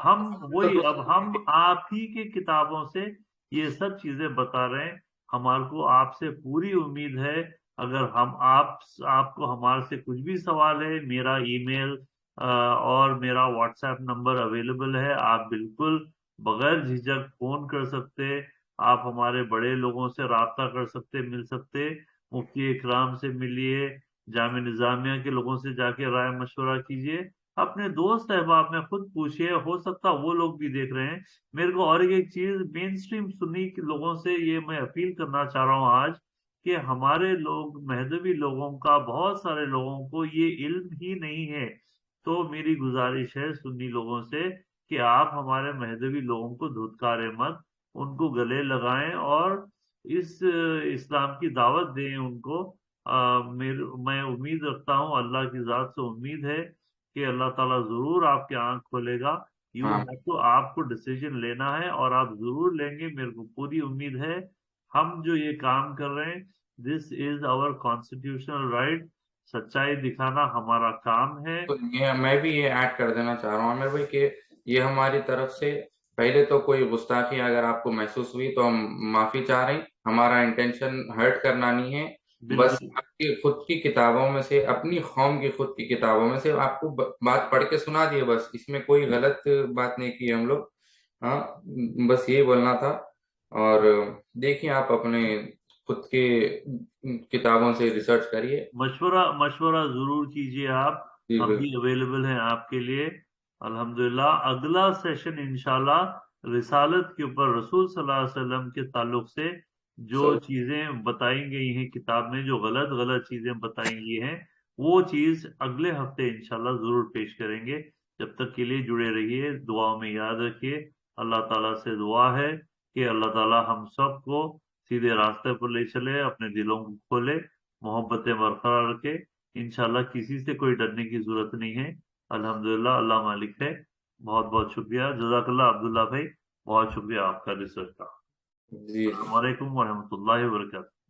हम आप ही की किताबों से ये सब चीजें बता रहे हैं। हमारे को आपसे पूरी उम्मीद है, अगर हम आपको हमारे से कुछ भी सवाल है, मेरा ईमेल और मेरा व्हाट्सएप नंबर अवेलेबल है, आप बिल्कुल बगैर झिझक फोन कर सकते। आप हमारे बड़े लोगों से राब्ता कर सकते, मिल सकते। मुफ्ती इकराम से मिलिए, जामिया निजामिया के लोगों से जाके राय मशवरा कीजिए, अपने दोस्त अहबाब में खुद पूछिए, हो सकता वो लोग भी देख रहे हैं। मेरे को और एक चीज मेन स्ट्रीम सुन्नी के लोगों से ये मैं अपील करना चाह रहा हूँ आज, कि हमारे लोग महदवी लोगों का, बहुत सारे लोगों को ये इल्म ही नहीं है। तो मेरी गुजारिश है सुन्नी लोगों से कि आप हमारे महदवी लोगों को धुतकारें मत, उनको गले लगाएं और इस इस्लाम की दावत दें उनको। मैं उम्मीद रखता हूँ, अल्लाह की जात से उम्मीद है कि अल्लाह ताला जरूर आपकी आंख खोलेगा। यू हाँ, है तो आपको डिसीजन लेना है और आप जरूर लेंगे, मेरे को पूरी उम्मीद है। हम जो ये काम कर रहे हैं, this is our constitutional right. सच्चाई दिखाना हमारा काम है। तो ये मैं भी ये ऐड कर देना चाह रहा हूँ आमिर भाई कि ये हमारी तरफ से पहले तो कोई गुस्ताखी अगर आपको महसूस हुई तो हम माफी चाह रहे हैं। हमारा इंटेंशन हर्ट करना नहीं है। बस बिल्कुल। आपकी खुद की किताबों में से, अपनी कौम की खुद की किताबों में से आपको बात पढ़ के सुना दिए, बस इसमें कोई गलत बात नहीं की हम लोग। हाँ, बस ये बोलना था। और देखिए आप अपने खुद के किताबों से रिसर्च करिए। मशवरा मशवरा जरूर कीजिए आप। जी हम भी बिल्कुल। अवेलेबल हैं आपके लिए। अल्हम्दुलिल्लाह, अगला सेशन इंशाल्लाह रिसालत के ऊपर, रसूल सल्लल्लाहु अलैहि वसल्लम के ताल्लुक से जो सब चीजें बताई गई हैं किताब में, जो गलत गलत चीजें बताई गई हैं, वो चीज अगले हफ्ते इंशाल्लाह जरूर पेश करेंगे। जब तक के लिए जुड़े रहिए, दुआओं में याद रखिए। अल्लाह ताला से दुआ है कि अल्लाह ताला हम सबको सीधे रास्ते पर ले चले, अपने दिलों को खोले, मोहब्बतें बरकरार रखे। इंशाल्लाह किसी से कोई डरने की जरूरत नहीं है। अल्हम्दुलिल्लाह, अल्लाह मालिक है। बहुत बहुत शुक्रिया, जजाकल्लाह अब्दुल्ला भाई। बहुत शुक्रिया आपका रिसर्च का। जी जी। अस्सलाम वालेकुम वरहमतुल्लाहि वबरकातुहू।